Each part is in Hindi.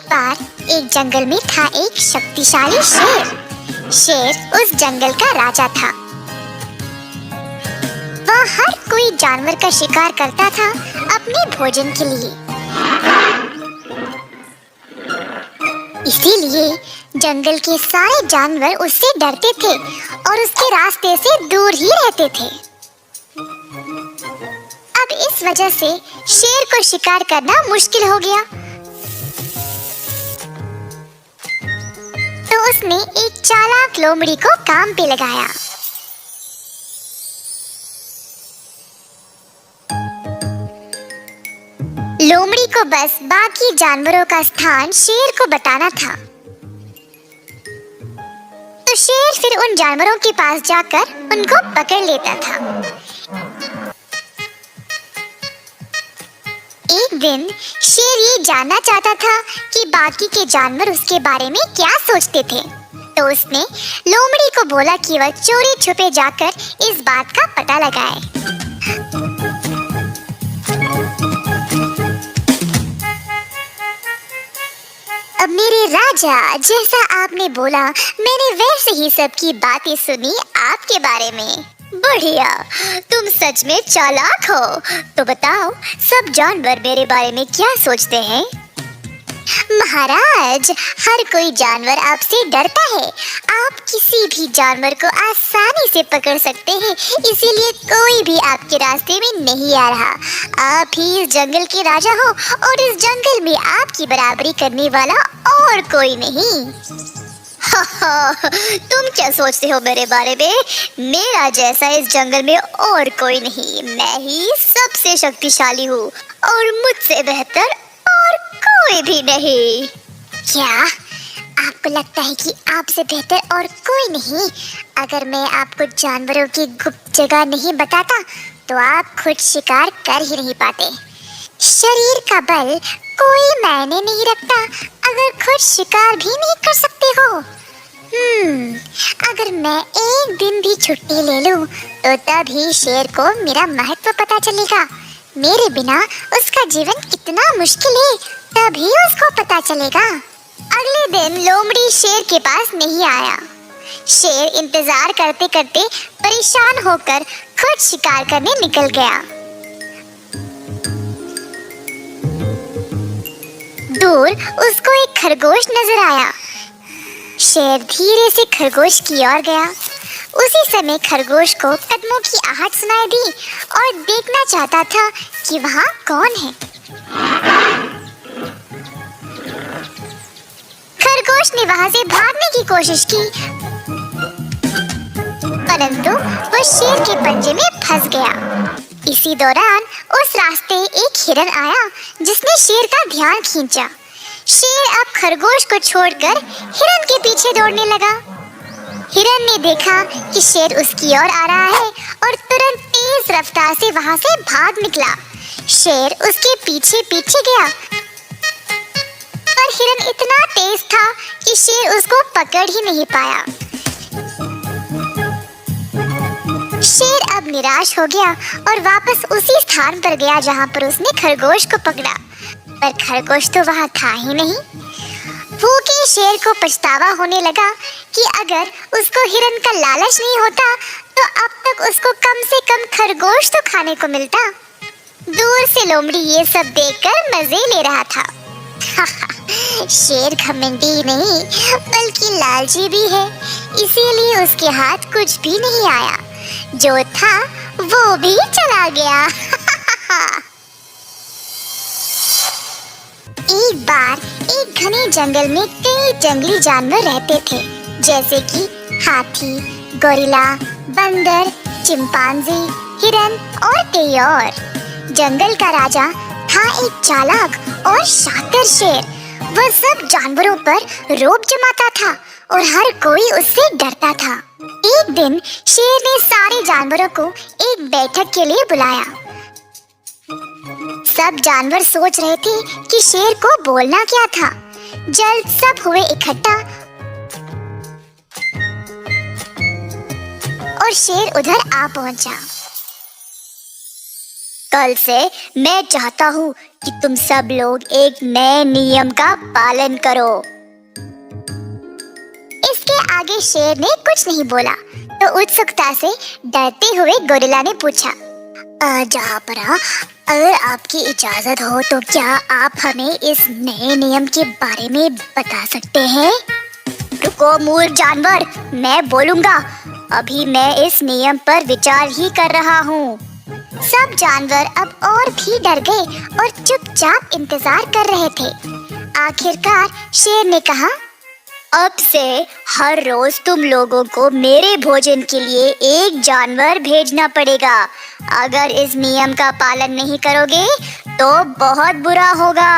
बार एक जंगल में था एक शक्तिशाली शेर। शेर उस जंगल का राजा था। वह हर कोई जानवर का शिकार करता था अपने भोजन के लिए। इसीलिए जंगल के सारे जानवर उससे डरते थे और उसके रास्ते से दूर ही रहते थे। अब इस वजह से शेर को शिकार करना मुश्किल हो गया। तो उसने एक चालाक लोमड़ी को काम पे लगाया। लोमड़ी को बस बाकी जानवरों का स्थान शेर को बताना था। तो शेर फिर उन जानवरों के पास जाकर उनको पकड़ लेता था। एक दिन शेर ये जानना चाहता था कि बाकी के जानवर उसके बारे में क्या सोचते थे। तो उसने लोमड़ी को बोला कि वह चोरी छुपे जाकर इस बात का पता लगाए। अब मेरे राजा, जैसा आपने बोला मैंने वैसे ही सबकी बातें सुनी आपके बारे में। बढ़िया, तुम सच में चालाक हो। तो बताओ सब जानवर मेरे बारे में क्या सोचते हैं? महाराज, हर कोई जानवर आपसे डरता है। आप किसी भी जानवर को आसानी से पकड़ सकते हैं, इसीलिए कोई भी आपके रास्ते में नहीं आ रहा। आप ही इस जंगल के राजा हो और इस जंगल में आपकी बराबरी करने वाला और कोई नहीं। तुम क्या सोचते हो मेरे बारे में? मेरा जैसा इस जंगल में और कोई नहीं। मैं ही सबसे शक्तिशाली हूँ और मुझसे बेहतर और कोई भी नहीं। क्या आपको लगता है कि आपसे बेहतर और कोई नहीं? अगर मैं आपको जानवरों की गुप्त जगह नहीं बताता तो आप खुद शिकार कर ही नहीं पाते। शरीर का बल कोई मायने नहीं रखता अगर खुद शिकार भी नहीं कर सकते हो। अगर मैं एक दिन भी छुट्टी ले लूं तो तभी शेर को मेरा महत्व पता चलेगा। मेरे बिना उसका जीवन कितना मुश्किल है तभी उसको पता चलेगा। अगले दिन लोमड़ी शेर के पास नहीं आया। शेर इंतजार करते करते परेशान होकर खुद शिकार करने निकल गया। दूर उसको एक खरगोश नजर आया। शेर धीरे से खरगोश की ओर गया। उसी समय खरगोश को कदमों की आहट सुनाई दी और देखना चाहता था कि वहाँ कौन है। खरगोश ने वहाँ से भागने की कोशिश की, परंतु वो शेर के पंजे में फंस गया। इसी दौरान उस रास्ते एक हिरन आया जिसने शेर का ध्यान खींचा। शेर अब खरगोश को छोड़कर हिरन के पीछे दौड़ने लगा। हिरन ने देखा कि शेर उसकी ओर आ रहा है और तुरंत तेज रफ्तार से वहां से भाग निकला। शेर उसके पीछे पीछे गया, पर हिरन इतना तेज था कि शेर उसको पकड़ ही नहीं पाया। शेर अब निराश हो गया और वापस उसी स्थान पर गया जहां पर उसने खरगोश को पकड़ा, पर खरगोश तो वहां था ही नहीं। भूखे शेर को पछतावा होने लगा कि अगर उसको हिरन का लालच नहीं होता तो अब तक उसको कम से कम खरगोश तो खाने को मिलता। दूर से लोमड़ी ये सब देखकर मजे ले रहा था। शेर घमंडी नहीं बल्कि लालची भी है, इसीलिए उसके हाथ कुछ भी नहीं आया। जो था वो भी चला गया। एक बार एक घने जंगल में कई जंगली जानवर रहते थे, जैसे कि हाथी, गोरिल्ला, बंदर, चिंपांजी, हिरन और कई और। जंगल का राजा था एक चालाक और शातिर शेर। वह सब जानवरों पर रोब जमाता था और हर कोई उससे डरता था। एक दिन शेर ने सारे जानवरों को एक बैठक के लिए बुलाया। सब जानवर सोच रहे थे कि शेर को बोलना क्या था। जल्द सब हुए इकट्ठा और शेर उधर आ पहुंचा। कल से मैं चाहता हूँ कि तुम सब लोग एक नए नियम का पालन करो। इसके आगे शेर ने कुछ नहीं बोला तो उत्सुकता से डरते हुए गोरिल्ला ने पूछा, जहाँपरा, अगर आपकी इजाजत हो तो क्या आप हमें इस नए नियम के बारे में बता सकते हैं? रुको मूर्ख जानवर, मैं बोलूंगा। अभी मैं इस नियम पर विचार ही कर रहा हूँ। सब जानवर अब और भी डर गए और चुपचाप इंतजार कर रहे थे। आखिरकार शेर ने कहा, अब से हर रोज तुम लोगों को मेरे भोजन के लिए एक जानवर भेजना पड़ेगा। अगर इस नियम का पालन नहीं करोगे तो बहुत बुरा होगा।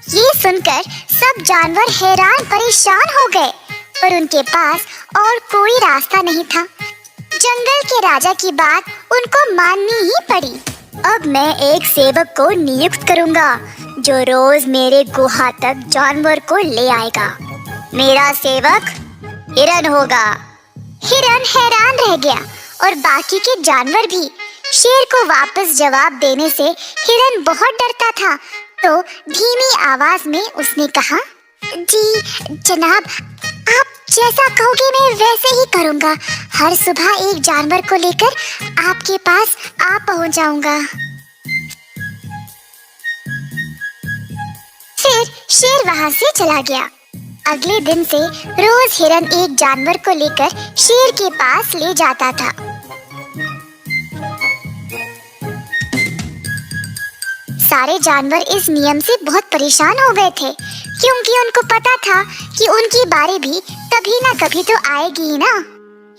ये सुनकर सब जानवर हैरान परेशान हो गए, पर उनके पास और कोई रास्ता नहीं था। जंगल के राजा की बात उनको माननी ही पड़ी। अब मैं एक सेवक को नियुक्त करूंगा जो रोज मेरे गुहा तक जानवर को ले आएगा। मेरा सेवक हिरन होगा। हिरन हैरान रह गया और बाकी के जानवर भी। शेर को वापस जवाब देने से हिरन बहुत डरता था, तो धीमी आवाज में उसने कहा, जी जनाब, आप जैसा कहोगे मैं वैसे ही करूंगा। हर सुबह एक जानवर को लेकर आपके पास आ पहुंच जाऊंगा। फिर शेर वहां से चला गया। अगले दिन से रोज हिरन एक जानवर को लेकर शेर के पास ले जाता था। सारे जानवर इस नियम से बहुत परेशान हो गए थे, क्योंकि उनको पता था कि उनकी बारी भी कभी ना कभी तो आएगी ही ना।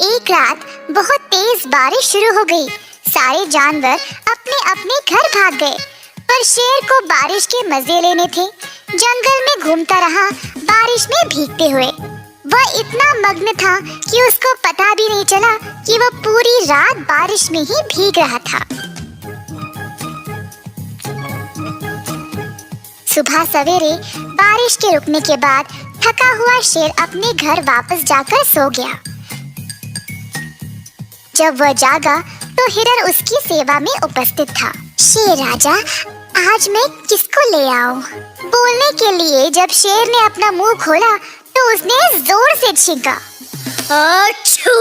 एक रात बहुत तेज बारिश शुरू हो गई। सारे जानवर अपने अपने घर भाग गए, पर शेर को बारिश के मजे लेने थे। जंगल में घूमता रहा, बारिश में भीगते हुए। वह इतना मग्न था कि उसको पता भी नहीं चला कि वह पूरी रात बारिश में ही भीग रहा था। सुबह सवेरे बारिश के रुकने के बाद थका हुआ शेर अपने घर वापस जाकर सो गया। जब वह जागा तो हिरन उसकी सेवा में उपस्थित था। शेर राजा, आज मैं किसको ले आऊं? बोलने के लिए जब शेर ने अपना मुंह खोला तो उसने जोर से छींका। अच्छू!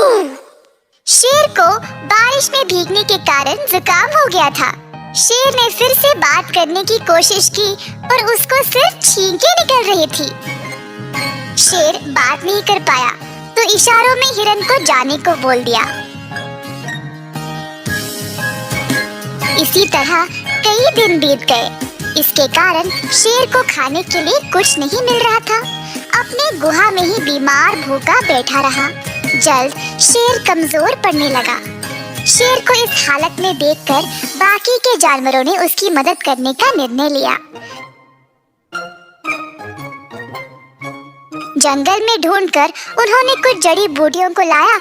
शेर को बारिश में भीगने के कारण जुकाम हो गया था। शेर ने फिर से बात करने की कोशिश की, पर उसको सिर्फ छींकें निकल रही थी। शेर बात नहीं कर पाया, तो इशारों में हिरन को जाने को बोल दिया। इसी तरह कई दिन बीत गए। इसके कारण शेर को खाने के लिए कुछ नहीं मिल रहा था। अपने गुहा में ही बीमार भूखा बैठा रहा। जल्द शेर कमजोर पड़ने लगा। शेर को इस हालत में देखकर बाकी के जानवरों ने उसकी मदद करने का निर्णय लिया। जंगल में ढूंढकर उन्होंने कुछ जड़ी बूटियों को लाया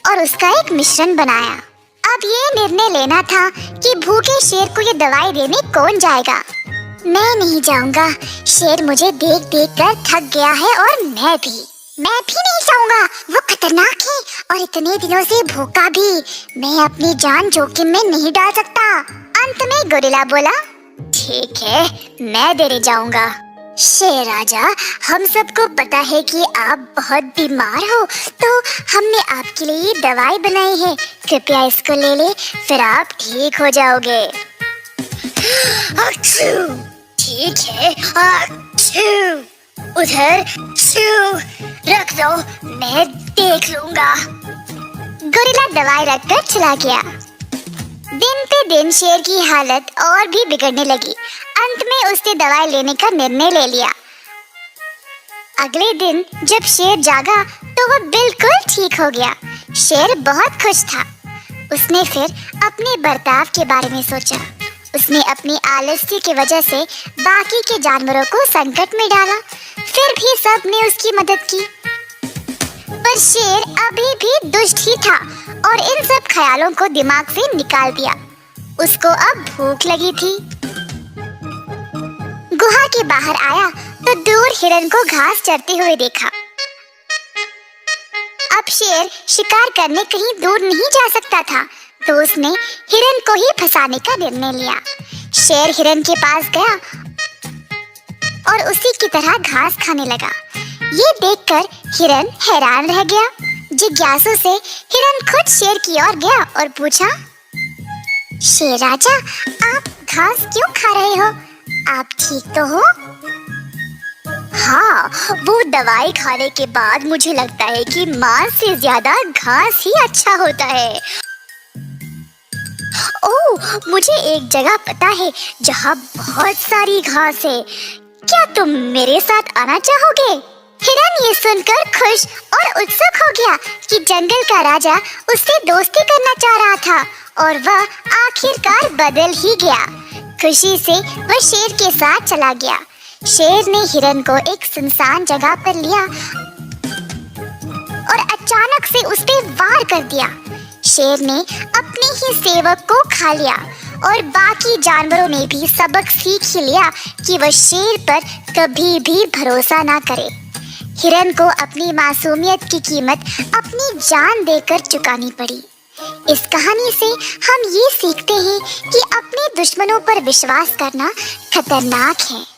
और उसका एक मिश्रण बनाया। अब ये निर्णय लेना था कि भूखे शेर को ये दवाई देने कौन जाएगा। मैं नहीं जाऊंगा। शेर मुझे देख देख कर थक गया है और मैं भी नहीं जाऊंगा। वो खतरनाक है और इतने दिनों से भूखा भी। मैं अपनी जान जोखिम में नहीं डाल सकता। अंत में गोरिल्ला बोला, ठीक है, मैं देने जाऊंगा। शेर राजा, हम सबको पता है कि आप बहुत बीमार हो, तो हमने आपके लिए दवाई बनाई है। कृपया इसको ले ले, फिर आप ठीक हो जाओगे। ठीक है, उधर रख दो, मैं देख लूंगा। गोरिल्ला दवाई रखकर चला गया। दिन पे दिन शेर की हालत और भी बिगड़ने लगी। अंत में उसने दवाई लेने का निर्णय ले लिया। अगले दिन जब शेर जागा तो वह बिल्कुल ठीक हो गया। शेर बहुत खुश था। उसने फिर अपने बर्ताव के बारे में सोचा। उसने अपनी आलस्य की वजह से बाकी के जानवरों को संकट में डाला, फिर भी सब ने उसकी मदद की। पर शेर अभी भी दुष्ट ही था और इन सब ख्यालों को दिमाग से निकाल दिया। उसको अब भूख लगी थी। गुहा के बाहर आया तो दूर हिरन को घास चरते हुए देखा। अब अब शेर शिकार करने कहीं दूर नहीं जा सकता था, तो उसने हिरन को ही फंसाने का निर्णय लिया। शेर हिरन के पास गया और उसी की तरह घास खाने लगा। ये देखकर हिरन हैरान रह गया। जिज्ञासु से हिरन खुद शेर की ओर गया और पूछा, शेर राजा, आप घास क्यों खा रहे हो? आप ठीक तो हो? हाँ, वो दवाई खाने के बाद मुझे लगता है कि मांस से ज्यादा घास ही अच्छा होता है। ओह, मुझे एक जगह पता है जहाँ बहुत सारी घास है। क्या तुम मेरे साथ आना चाहोगे? हिरन ये सुनकर खुश और उत्सुक हो गया कि जंगल का राजा उससे दोस्ती करना चाह रहा था और वह आखिरकार बदल ही गया। खुशी से वह शेर के साथ चला गया। शेर ने हिरन को एक सुनसान जगह पर लिया और अचानक से उस पे वार कर दिया। शेर ने अपने ही सेवक को खा लिया और बाकी जानवरों ने भी सबक सीख ही लिया कि वह शेर पर कभी भी भरोसा ना करे। हिरन को अपनी मासूमियत की कीमत अपनी जान देकर चुकानी पड़ी। इस कहानी से हम ये सीखते हैं कि अपने दुश्मनों पर विश्वास करना खतरनाक है।